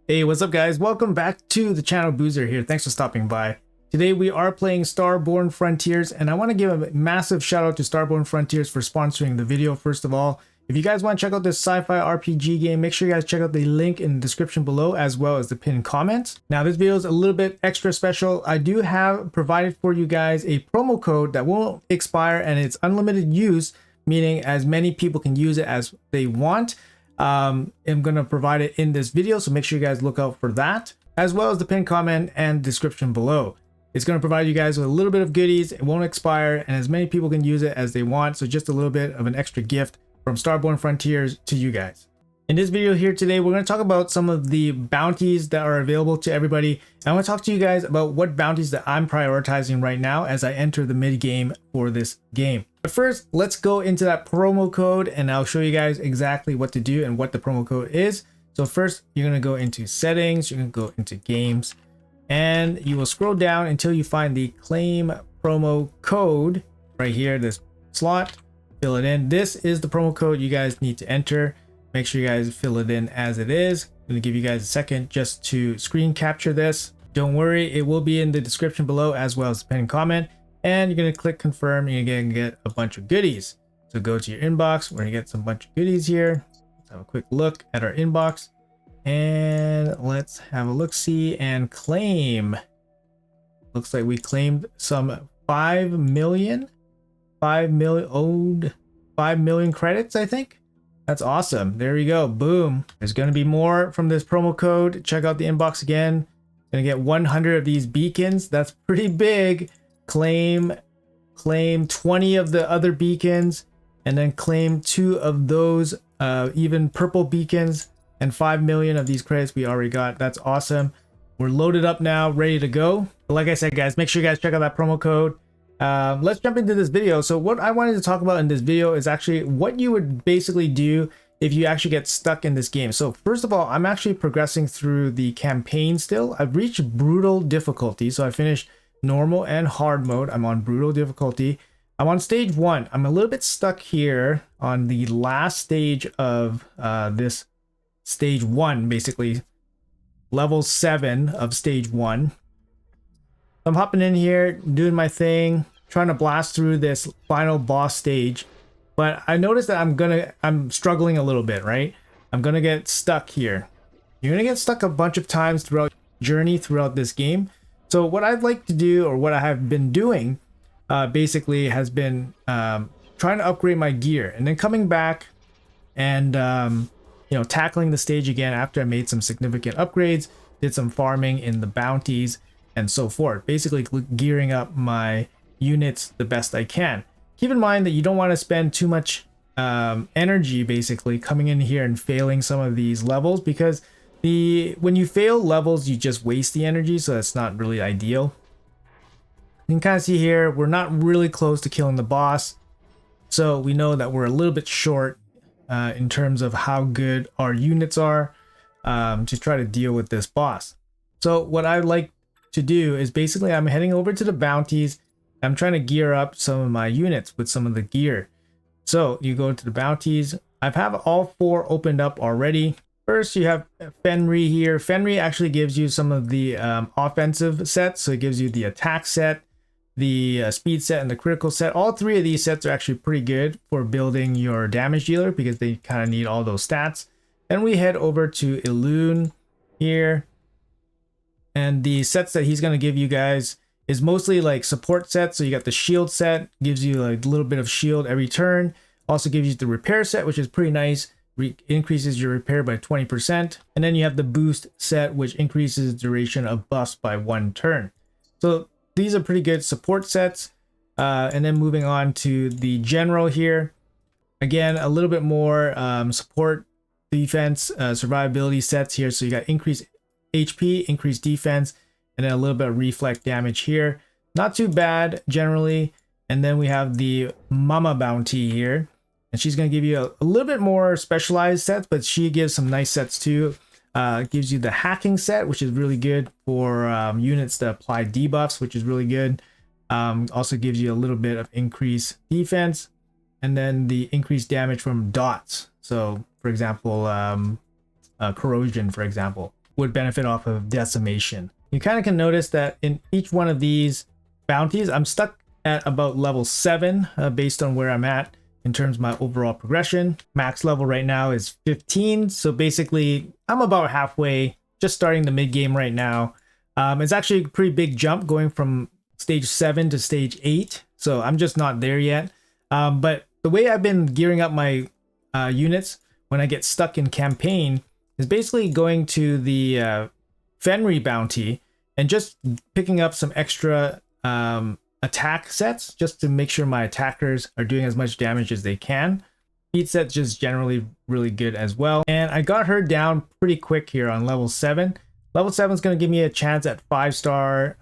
Hey, what's up guys? Welcome back to the channel. Boozer here. Thanks for stopping by. Today we are playing Starborne Frontiers, and I want to give a massive shout out to Starborne Frontiers for sponsoring the video. First of all, if you guys want to check out this sci-fi RPG game, make sure you guys check out the link in the description below as well as the pinned comments. Now this video is a little bit extra special. I do have provided for you guys a promo code that won't expire and it's unlimited use, meaning as many people can use it as they want. I'm going to provide it in this video, so make sure you guys look out for that, as well as the pinned comment and description below. It's going to provide you guys with a little bit of goodies. It won't expire, and as many people can use it as they want, so just a little bit of an extra gift from Starborne Frontiers to you guys. In this video here today, we're going to talk about some of the bounties that are available to everybody. And I want to talk to you guys about what bounties that I'm prioritizing right now as I enter the mid game for this game. But first, let's go into that promo code and I'll show you guys exactly what to do and what the promo code is. So first, you're going to go into settings, you're going to go into games, and you will scroll down until you find the claim promo code right here, this slot. Fill it in. This is the promo code you guys need to enter. Make sure you guys fill it in as it is. I'm going to give you guys a second just to screen capture this. Don't worry, it will be in the description below as well as the pinned comment. And you're going to click confirm and you're going to get a bunch of goodies. So go to your inbox. We're going to get some bunch of goodies here. Let's have a quick look at our inbox. And let's have a look-see and claim. Looks like we claimed some 5 million credits, I think. That's awesome. There we go. Boom. There's going to be more from this promo code. Check out the inbox again. Going to get 100 of these beacons. That's pretty big. Claim 20 of the other beacons, and then claim 2 of those even purple beacons, and 5 million of these credits we already got. That's awesome. We're loaded up now, ready to go. But like I said, guys, make sure you guys check out that promo code. Let's jump into this video. So what I wanted to talk about in this video is actually what you would basically do if you actually get stuck in this game. So first of all, I'm actually progressing through the campaign still. I've reached brutal difficulty, so I finished normal and hard mode. I'm on brutal difficulty. I'm on stage 1. I'm a little bit stuck here on the last stage of this stage 1, basically level 7 of stage 1. I'm hopping in here, doing my thing, trying to blast through this final boss stage. But I noticed that I'm struggling a little bit, right? I'm gonna get stuck here. You're gonna get stuck a bunch of times throughout your journey throughout this game. So what I'd like to do, or what I have been doing, basically has been trying to upgrade my gear, and then coming back and tackling the stage again after I made some significant upgrades, did some farming in the bounties, and so forth. Basically gearing up my units the best I can. Keep in mind that you don't want to spend too much energy basically coming in here and failing some of these levels, because when you fail levels, you just waste the energy, so that's not really ideal. You can kind of see here, we're not really close to killing the boss, so we know that we're a little bit short in terms of how good our units are to try to deal with this boss. So what I like to do is basically I'm heading over to the bounties. I'm trying to gear up some of my units with some of the gear. So you go to the bounties. I have all 4 opened up already. First, you have Fenry here. Fenry actually gives you some of the offensive sets. So it gives you the attack set, the speed set, and the critical set. All 3 of these sets are actually pretty good for building your damage dealer, because they kind of need all those stats. Then we head over to Elune here. And the sets that he's going to give you guys is mostly like support sets. So you got the shield set, gives you like a little bit of shield every turn. Also gives you the repair set, which is pretty nice. Increases your repair by 20%. And then you have the boost set, which increases duration of buffs by 1 turn. So these are pretty good support sets. And then moving on to the general here. Again, a little bit more support, defense, survivability sets here. So you got increased HP, increased defense, and then a little bit of reflect damage here. Not too bad generally. And then we have the Mama Bounty here, and she's going to give you a little bit more specialized sets, but she gives some nice sets too. Gives you the hacking set, which is really good for units that apply debuffs, which is really good. Also gives you a little bit of increased defense, and then the increased damage from dots. So for example, corrosion, for example. would benefit off of decimation. You kind of can notice that in each one of these bounties, I'm stuck at about level 7 based on where I'm at in terms of my overall progression. Max level right now is 15, so basically I'm about halfway, just starting the mid game right now. It's actually a pretty big jump going from stage 7 to stage 8, so I'm just not there yet. But the way I've been gearing up my units when I get stuck in campaign is basically going to the Fenry bounty and just picking up some extra attack sets just to make sure my attackers are doing as much damage as they can. Speed set's just generally really good as well. And I got her down pretty quick here on level 7. Level 7 is going to give me a chance at 5-star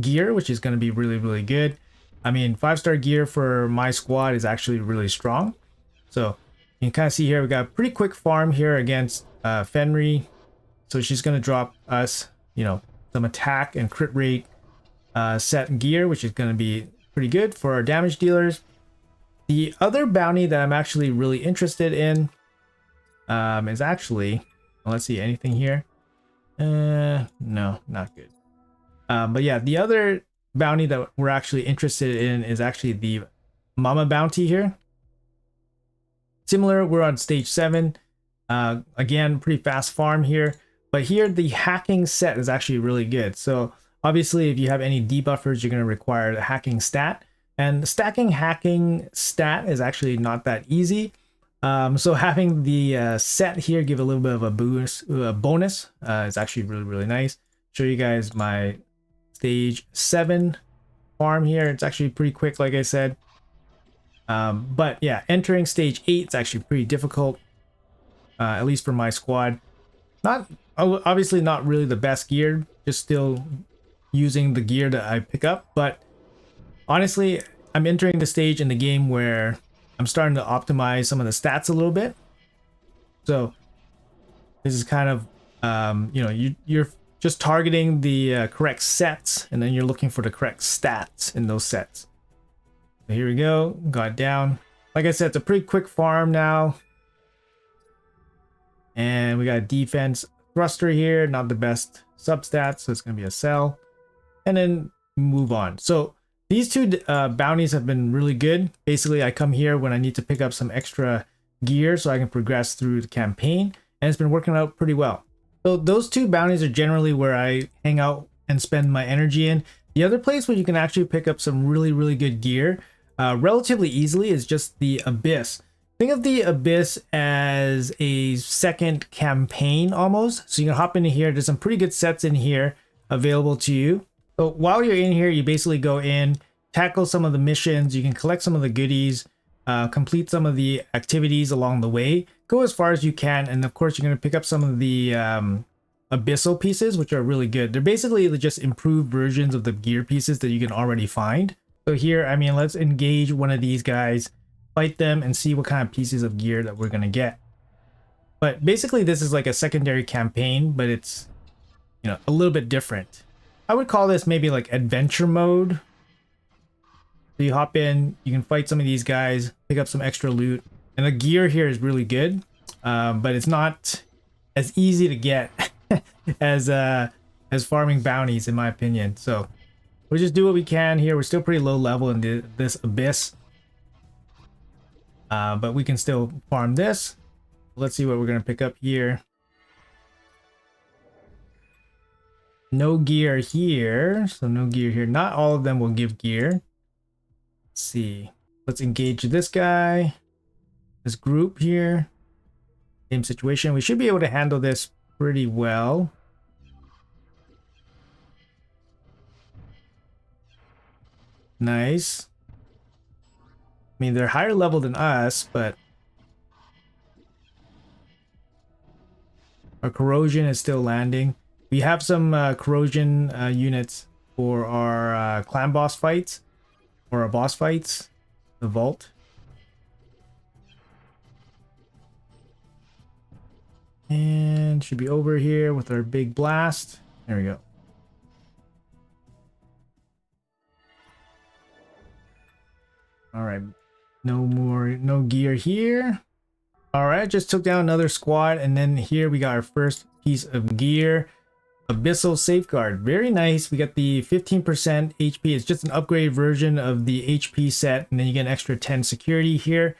gear, which is going to be really, really good. I mean, 5-star gear for my squad is actually really strong. So you can kind of see here, we got a pretty quick farm here against Fenry. So she's going to drop us, you know, some attack and crit rate set gear, which is going to be pretty good for our damage dealers. The other bounty that I'm actually really interested in is actually, well, let's see, anything here? No, not good. But yeah, the other bounty that we're actually interested in is actually the Mama bounty here. Similar, we're on stage 7. Again, pretty fast farm here. But here, the hacking set is actually really good. So obviously, if you have any debuffers, you're going to require the hacking stat. And stacking hacking stat is actually not that easy. So having the set here give a little bit of a bonus is actually really, really nice. Show you guys my stage 7 farm here. It's actually pretty quick, like I said. But yeah, entering stage 8 is actually pretty difficult, at least for my squad. Not obviously not really the best geared, just still using the gear that I pick up. But honestly, I'm entering the stage in the game where I'm starting to optimize some of the stats a little bit. So this is kind of, you know, you're just targeting the correct sets, and then you're looking for the correct stats in those sets. So here we go, got down. Like I said, it's a pretty quick farm now. And we got a defense thruster here, not the best substats, so it's going to be a sell. And then move on. So these two bounties have been really good. Basically, I come here when I need to pick up some extra gear so I can progress through the campaign, and it's been working out pretty well. So those two bounties are generally where I hang out and spend my energy in. The other place where you can actually pick up some really, really good gear relatively easily is just the Abyss. Think of the Abyss as a second campaign almost. So you can hop into here. There's some pretty good sets in here available to you. So while you're in here, you basically go in, tackle some of the missions. You can collect some of the goodies, complete some of the activities along the way. Go as far as you can. And of course, you're going to pick up some of the abyssal pieces, which are really good. They're basically just improved versions of the gear pieces that you can already find. So here, I mean, let's engage one of these guys, fight them, and see what kind of pieces of gear that we're going to get. But basically, this is like a secondary campaign, but it's, you know, a little bit different. I would call this maybe like adventure mode. So you hop in, you can fight some of these guys, pick up some extra loot. And the gear here is really good, but it's not as easy to get as farming bounties, in my opinion. So we'll just do what we can here. We're still pretty low level in this Abyss. But we can still farm this. Let's see what we're going to pick up here. No gear here. So no gear here. Not all of them will give gear. Let's see. Let's engage this guy. This group here. Same situation. We should be able to handle this pretty well. Nice. I mean, they're higher level than us, but our corrosion is still landing. We have some corrosion units for our clan boss fights, or our boss fights, the vault. And should be over here with our big blast. There we go. All right. No gear here. All right, just took down another squad, and then here we got our first piece of gear. Abyssal Safeguard, very nice. We got the 15% HP. It's just an upgraded version of the HP set, and then you get an extra 10 security here.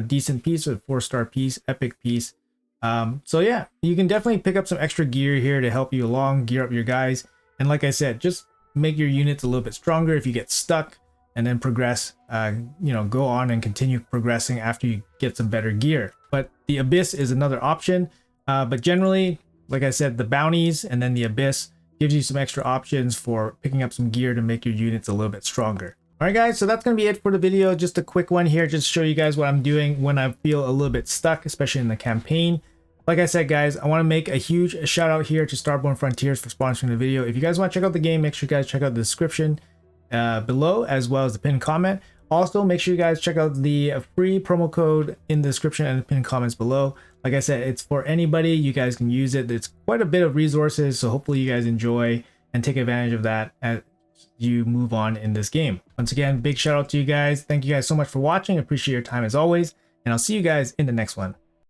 Decent piece, a 4-star piece, epic piece. So yeah, you can definitely pick up some extra gear here to help you along, gear up your guys. And like I said, just make your units a little bit stronger if you get stuck, and then progress, you know, go on and continue progressing after you get some better gear. But the Abyss is another option. But generally, like I said, the bounties and then the Abyss gives you some extra options for picking up some gear to make your units a little bit stronger. All right, guys, so that's going to be it for the video. Just a quick one here, just to show you guys what I'm doing when I feel a little bit stuck, especially in the campaign. Like I said, guys, I want to make a huge shout out here to Starborne Frontiers for sponsoring the video. If you guys want to check out the game, make sure you guys check out the description below, as well as the pinned comment. Also, make sure you guys check out the free promo code in the description and the pinned comments below. Like I said, it's for anybody. You guys can use it. It's quite a bit of resources, so hopefully you guys enjoy and take advantage of that as you move on in this game. Once again, big shout out to you guys. Thank you guys so much for watching. Appreciate your time as always, and I'll see you guys in the next one.